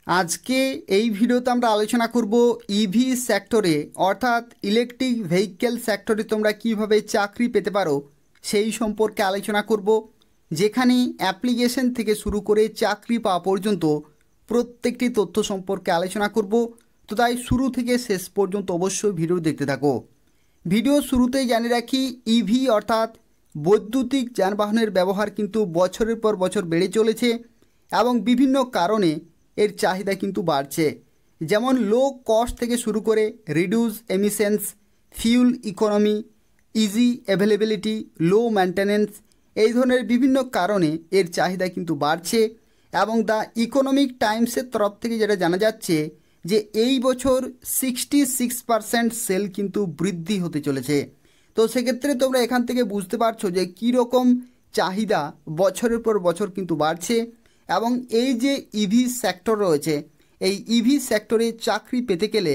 আজকে এই ভিডিওতে আমরা আলোচনা করব ইভি সেক্টরে অর্থাৎ ইলেকট্রিক ভেহিকেল সেক্টরে তোমরা কিভাবে চাকরি পেতে পারো সেই সম্পর্কে আলোচনা করব, যেখানে অ্যাপ্লিকেশন থেকে শুরু করে চাকরি পাওয়া পর্যন্ত প্রত্যেকটি তথ্য সম্পর্কে আলোচনা করব। তো তাই শুরু থেকে শেষ পর্যন্ত অবশ্যই ভিডিও দেখতে থাকো। ভিডিও শুরুতেই জানিয়ে রাখি, ইভি অর্থাৎ বৈদ্যুতিক যানবাহনের ব্যবহার কিন্তু বছরের পর বছর বেড়ে চলেছে এবং বিভিন্ন কারণে এর চাহিদা কিন্তু বাড়ছে। যেমন লো কস্ট থেকে শুরু করে reduce emissions, fuel economy, easy availability, low maintenance, এই ধরনের বিভিন্ন কারণে এর চাহিদা কিন্তু বাড়ছে। এবং দ্য ইকোনমিক টাইমসের তরফ থেকে যেটা জানা যাচ্ছে যে এই বছর 66% সেল কিন্তু বৃদ্ধি হতে চলেছে। তো সেক্ষেত্রে তোমরা এখান থেকে বুঝতে পারছো যে কীরকম চাহিদা বছরের পর বছর কিন্তু বাড়ছে। এবং এই যে ইভি সেক্টর রয়েছে, এই ইভি সেক্টরে চাকরি পেতে গেলে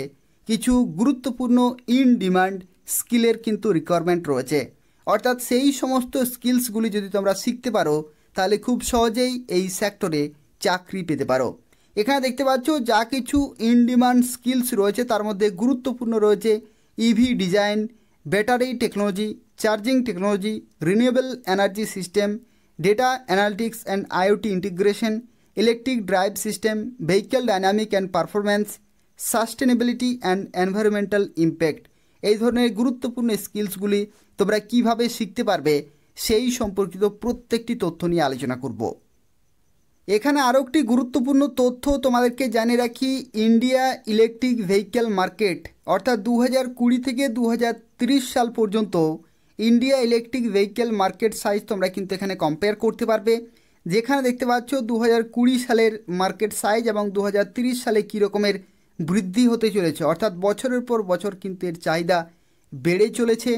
কিছু গুরুত্বপূর্ণ ইন ডিমান্ড স্কিলের কিন্তু রিকোয়ারমেন্ট রয়েছে। অর্থাৎ সেই সমস্ত স্কিলসগুলি যদি তোমরা শিখতে পারো তাহলে খুব সহজেই এই সেক্টরে চাকরি পেতে পারো। এখানে দেখতে পাচ্ছ যা কিছু ইন ডিমান্ড স্কিলস রয়েছে তার মধ্যে গুরুত্বপূর্ণ রয়েছে EV design, battery technology, charging technology, renewable energy system, data analytics and IoT integration, electric drive system, vehicle dynamic and performance, sustainability and environmental impact. এই ধরনের গুরুত্বপূর্ণ স্কিলসগুলি তোমরা কিভাবে শিখতে পারবে সেই সম্পর্কিত প্রত্যেকটি তথ্য নিয়ে আলোচনা করব। এখানে আরও একটি গুরুত্বপূর্ণ তথ্য তোমাদেরকে জানিয়ে রাখি, ইন্ডিয়া ইলেকট্রিক ভেহিক্যাল মার্কেট অর্থাৎ 2020 থেকে 2030 সাল পর্যন্ত India electric vehicle market size তোমরা কিন্তু এখানে কম্পেয়ার করতে পারবে। যেখানে দেখতে পাচ্ছ 2020 সালের মার্কেট সাইজ এবং 2030 সালে কী রকমের বৃদ্ধি হতে চলেছে, অর্থাৎ বছরের পর বছর কিন্তু এর চাহিদা বেড়ে চলেছে।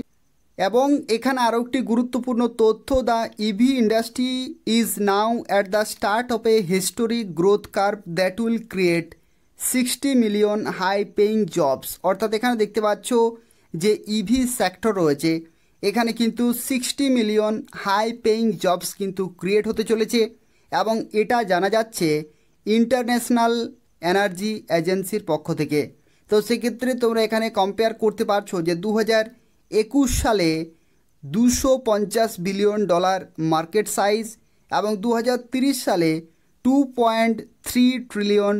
এবং এখানে আরও একটি গুরুত্বপূর্ণ তথ্য, the EV industry is now at the start of a historic growth curve that will create 60 million high paying jobs. অর্থাৎ এখানে দেখতে পাচ্ছ যে ইভি সেক্টর রয়েছে, এখানে কিন্তু 60 মিলিয়ন হাই পেইং জবস কিন্তু ক্রিয়েট হতে চলেছে। এবং এটা জানা যাচ্ছে ইন্টারন্যাশনাল এনার্জি এজেন্সির পক্ষ থেকে। তো সেক্ষেত্রে তোমরা এখানে কম্পেয়ার করতে পারছো যে 2021 সালে $250 বিলিয়ন মার্কেট সাইজ এবং 2030 সালে $2.3 ট্রিলিয়ন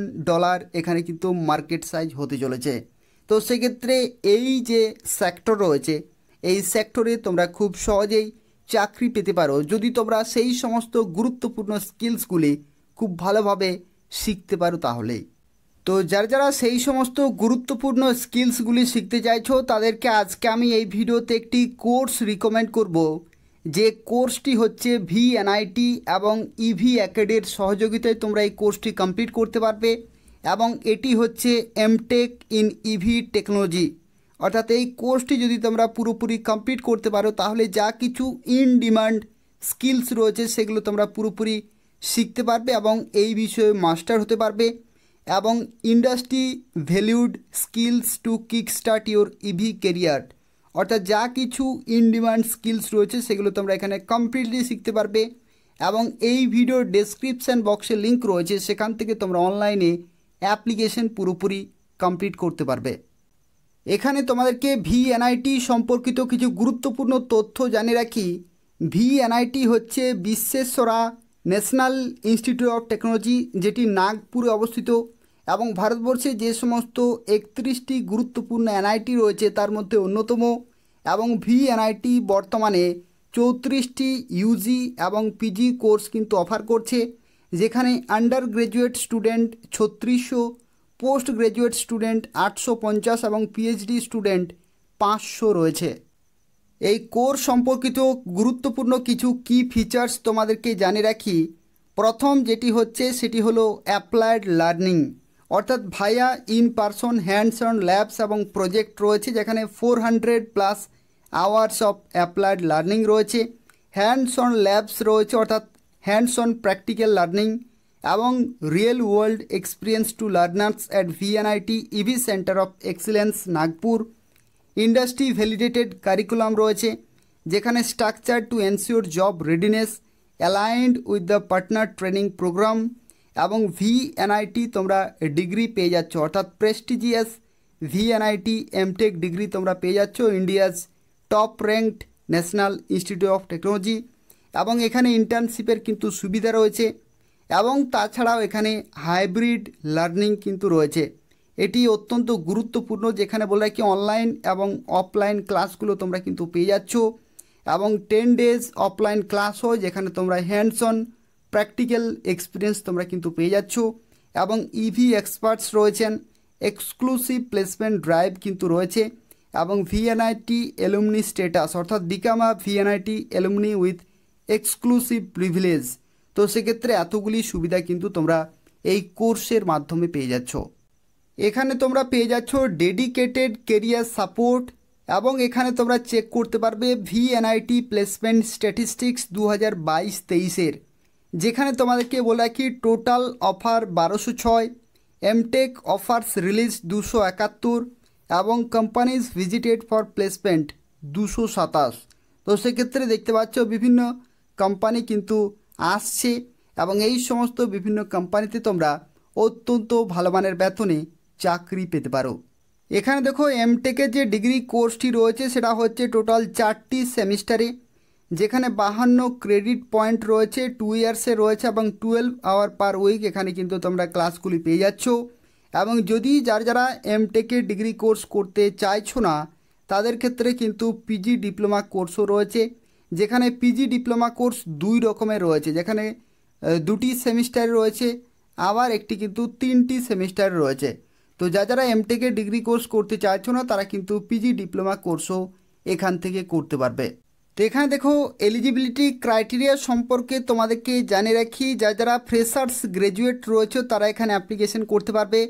এখানে কিন্তু মার্কেট সাইজ হতে চলেছে। তো সেক্ষেত্রে এই যে সেক্টর রয়েছে, এই সেক্টরে তোমরা খুব সহজেই চাকরি পেতে পারো যদি তোমরা সেই সমস্ত গুরুত্বপূর্ণ স্কিলসগুলি খুব ভালোভাবে শিখতে পারো তাহলেই। তো যারা সেই সমস্ত গুরুত্বপূর্ণ স্কিলসগুলি শিখতে চাইছো তাদেরকে আজকে আমি এই ভিডিওতে একটি কোর্স রিকমেন্ড করব, যে কোর্সটি হচ্ছে VNIT এবং ইভি একাডেমির সহযোগিতায় তোমরা এই কোর্সটি কমপ্লিট করতে পারবে। এবং এটি হচ্ছে এমটেক ইন ইভি টেকনোলজি। অর্থাৎ এই কোর্সটি যদি তোমরা পুরোপুরি কমপ্লিট করতে পারো তাহলে যা কিছু ইন ডিমান্ড স্কিলস রয়েছে সেগুলো তোমরা পুরোপুরি শিখতে পারবে এবং এই বিষয়ে মাস্টার হতে পারবে। এবং industry valued skills to kick start your EV career, অর্থাৎ যা কিছু ইন ডিমান্ড স্কিলস রয়েছে সেগুলো তোমরা এখানে কমপ্লিটলি শিখতে পারবে। এবং এই ভিডিওর ডেসক্রিপশান বক্সে লিঙ্ক রয়েছে, সেখান থেকে তোমরা অনলাইনে অ্যাপ্লিকেশন পুরোপুরি কমপ্লিট করতে পারবে। এখানে তোমাদেরকে VNIT সম্পর্কিত কিছু গুরুত্বপূর্ণ তথ্য জানিয়ে রাখি। VNIT হচ্ছে বিশ্বেশ্বরা ন্যাশনাল ইনস্টিটিউট অফ টেকনোলজি, যেটি নাগপুরে অবস্থিত। এবং ভারতবর্ষে যে সমস্ত 31টি গুরুত্বপূর্ণ NIT রয়েছে তার মধ্যে অন্যতম। এবং VNIT বর্তমানে 34টি UG এবং PG কোর্স কিন্তু অফার করছে, যেখানে under graduate student 3600, post graduate student 850 এবং PhD স্টুডেন্ট 500 রয়েছে। এই কোর্স সম্পর্কিত গুরুত্বপূর্ণ কিছু কি ফিচার্স তোমাদেরকে জানিয়ে রাখি। প্রথম যেটি হচ্ছে সেটি হলো অ্যাপ্লাইড লার্নিং, অর্থাৎ via in person hands on labs এবং প্রজেক্ট রয়েছে, যেখানে 400+ আওয়ার্স অফ অ্যাপ্লাইড লার্নিং রয়েছে। হ্যান্ডস অন ল্যাবস রয়েছে, অর্থাৎ হ্যান্ডস অন প্র্যাকটিক্যাল লার্নিং এবং real world experience to learners at VNIT EV centre of excellence Nagpur. Industry validated curriculum রয়েছে, যেখানে structure to ensure job readiness aligned with the partner training programme. এবং VNIT তোমরা degree পেয়ে যাচ্ছ, অর্থাৎ prestigious VNIT MTech degree তোমরা পেয়ে যাচ্ছ India's top ranked national institute of technology. এবং এখানে ইন্টার্নশিপের কিন্তু সুবিধা রয়েছে এবং তাছাড়াও এখানে হাইব্রিড লার্নিং কিন্তু রয়েছে। এটি অত্যন্ত গুরুত্বপূর্ণ, যেখানে বলে রাখি অনলাইন এবং অফলাইন ক্লাসগুলো তোমরা কিন্তু পেয়ে যাচ্ছ এবং 10 ডেজ অফলাইন ক্লাস হয় যেখানে তোমরা হ্যান্ডস অন প্র্যাকটিক্যাল এক্সপিরিয়েন্স তোমরা কিন্তু পেয়ে যাচ্ছ এবং ইভি এক্সপার্টস রয়েছেন, এক্সক্লুসিভ প্লেসমেন্ট ড্রাইভ কিন্তু রয়েছে এবং VNIT অ্যালুমনি স্ট্যাটাস, অর্থাৎ become a VNIT alumni with exclusive privilege. তো সেক্ষেত্রে এতগুলি সুবিধা কিন্তু তোমরা এই কোর্সের মাধ্যমে পেয়ে যাচ্ছ। এখানে তোমরা পেয়ে যাচ্ছ ডেডিকেটেড কেরিয়ার সাপোর্ট এবং এখানে তোমরা চেক করতে পারবে VNIT প্লেসমেন্ট স্ট্যাটিস্টিক্স 2022-23-এর, যেখানে তোমাদেরকে বলে রাখি total offer 1206, MTech offers release 271 এবং কোম্পানিজ ভিজিটেড ফর প্লেসমেন্ট 227। তো সেক্ষেত্রে দেখতে পাচ্ছ বিভিন্ন কোম্পানি কিন্তু আসছে এবং এই সমস্ত বিভিন্ন কোম্পানিতে তোমরা অত্যন্ত ভালো মানের বেতনে চাকরি পেতে পারো। এখানে দেখো এমটেকের যে ডিগ্রি কোর্সটি রয়েছে সেটা হচ্ছে টোটাল 4টি সেমিস্টারে, যেখানে 52 ক্রেডিট পয়েন্ট রয়েছে, 2 ইয়ার্সে রয়েছে এবং 12 আওয়ার পার উইক এখানে কিন্তু তোমরা ক্লাসগুলি পেয়ে যাচ্ছ। এবং যদি যারা এমটেকের ডিগ্রি কোর্স করতে চাইছো না তাদের ক্ষেত্রে কিন্তু পিজি ডিপ্লোমা কোর্সও রয়েছে, যেখানে পিজি ডিপ্লোমা কোর্স 2 রকমের রয়েছে, যেখানে 2টি সেমিস্টার রয়েছে আবার একটি কিন্তু 3টি সেমিস্টার রয়েছে। তো যারা এমটেকের ডিগ্রি কোর্স করতে চাইছো না তারা কিন্তু পিজি ডিপ্লোমা কোর্সও এখান থেকে করতে পারবে। তো এখানে দেখো এলিজিবিলিটি ক্রাইটেরিয়া সম্পর্কে তোমাদেরকে জানিয়ে রাখি, যারা ফ্রেশার্স গ্র্যাজুয়েট রয়েছে তারা এখানে অ্যাপ্লিকেশন করতে পারবে,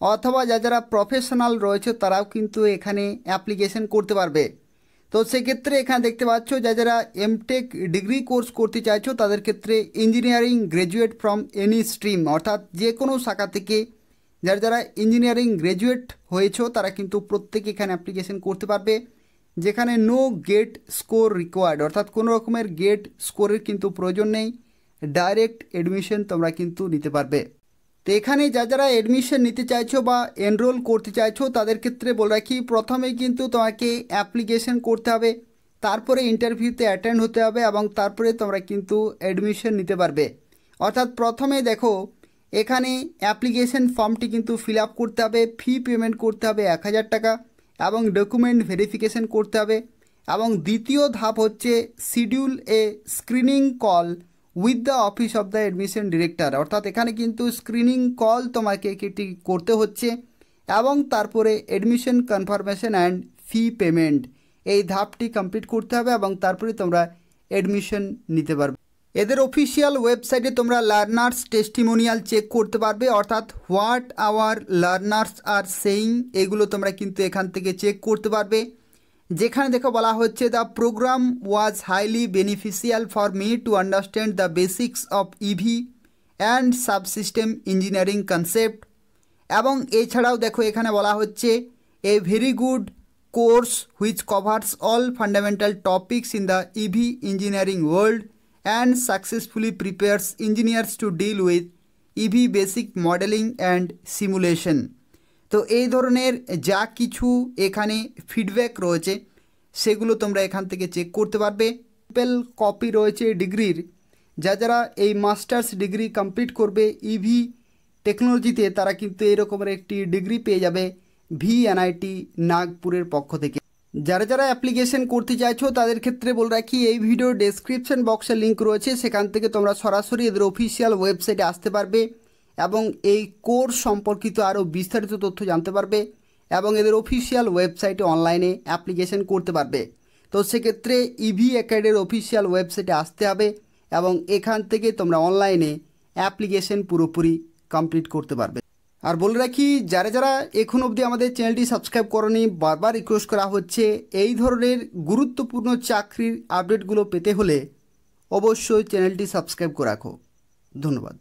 অথবা যারা প্রফেশনাল রয়েছে তারাও কিন্তু এখানে অ্যাপ্লিকেশন করতে পারবে। তো সেক্ষেত্রে এখানে দেখতে পাচ্ছ যারা এমটেক ডিগ্রি কোর্স করতে চাইছো তাদের ক্ষেত্রে engineering graduate from any stream, অর্থাৎ যে কোনো শাখা থেকে যারা ইঞ্জিনিয়ারিং গ্র্যাজুয়েট হয়েছো তারা কিন্তু প্রত্যেকে এখানে অ্যাপ্লিকেশন করতে পারবে, যেখানে নো গেট স্কোর রিকোয়ার্ড, অর্থাৎ কোনো রকমের গেট স্কোরের কিন্তু প্রয়োজন নেই, ডাইরেক্ট এডমিশন তোমরা কিন্তু নিতে পারবে। তো এখানে যারা এডমিশন নিতে চাইছো বা এনরোল করতে চাইছো তাদের ক্ষেত্রে বলে রাখি প্রথমেই কিন্তু তোমাকে অ্যাপ্লিকেশন করতে হবে, তারপরে ইন্টারভিউতে অ্যাটেন্ড হতে হবে এবং তারপরে তোমরা কিন্তু এডমিশন নিতে পারবে। অর্থাৎ প্রথমে দেখো এখানে অ্যাপ্লিকেশন ফর্মটি কিন্তু ফিল আপ করতে হবে, ফি পেমেন্ট করতে হবে 1000 টাকা এবং ডকুমেন্ট ভেরিফিকেশন করতে হবে এবং দ্বিতীয় ধাপ হচ্ছে schedule A screening call with the office of the admission director, অর্থাৎ এখানে কিন্তু স্ক্রিনিং কল তোমাকে এটি করতে হচ্ছে এবং তারপরে admission confirmation and fee payment, এই ধাপটি কমপ্লিট করতে হবে এবং তারপরে তোমরা অ্যাডমিশন নিতে পারবে। এদের অফিসিয়াল ওয়েবসাইটে তোমরা লার্নার্স টেস্টিমোনিয়াল চেক করতে পারবে, অর্থাৎ what hour learners are saying, এগুলো তোমরা কিন্তু এখান থেকে চেক করতে পারবে, যেখানে দেখো বলা হচ্ছে the programme was highly beneficial for me to understand the basics of EV and subsystem engineering concept. এবং এছাড়াও দেখো এখানে বলা হচ্ছে a very good course which covers all fundamental topics in the EV engineering world and successfully prepares engineers to deal with EV basic modelling and simulation. তো এই ধরনের যা কিছু এখানে ফিডব্যাক রয়েছে সেগুলো তোমরা এখান থেকে চেক করতে পারবে। পেল কপি রয়েছে ডিগ্রির, যারা এই মাস্টার্স ডিগ্রি কমপ্লিট করবে ইভি টেকনোলজিতে তারা কিন্তু এরকমের একটি ডিগ্রি পেয়ে যাবে VNIT নাগপুরের পক্ষ থেকে। যারা অ্যাপ্লিকেশন করতে চাইছো তাদের ক্ষেত্রে বলে রাখি এই ভিডিও ডেসক্রিপশন বক্সে লিঙ্ক রয়েছে, সেখান থেকে তোমরা সরাসরি এদের অফিসিয়াল ওয়েবসাইটে আসতে পারবে এবং এই কোর্স সম্পর্কিত আরও বিস্তারিত তথ্য জানতে পারবে এবং এদের অফিসিয়াল ওয়েবসাইটে অনলাইনে অ্যাপ্লিকেশন করতে পারবে। তো সেক্ষেত্রে ইভি একাডেমির অফিসিয়াল ওয়েবসাইটে আসতে হবে এবং এখান থেকে তোমরা অনলাইনে অ্যাপ্লিকেশন পুরোপুরি কমপ্লিট করতে পারবে। আর বলে রাখি যারা এখন অবধি আমাদের চ্যানেলটি সাবস্ক্রাইব করনি, বারবার রিকোয়েস্ট করা হচ্ছে এই ধরনের গুরুত্বপূর্ণ চাকরির আপডেটগুলো পেতে হলে অবশ্যই চ্যানেলটি সাবস্ক্রাইব করে রাখো। ধন্যবাদ।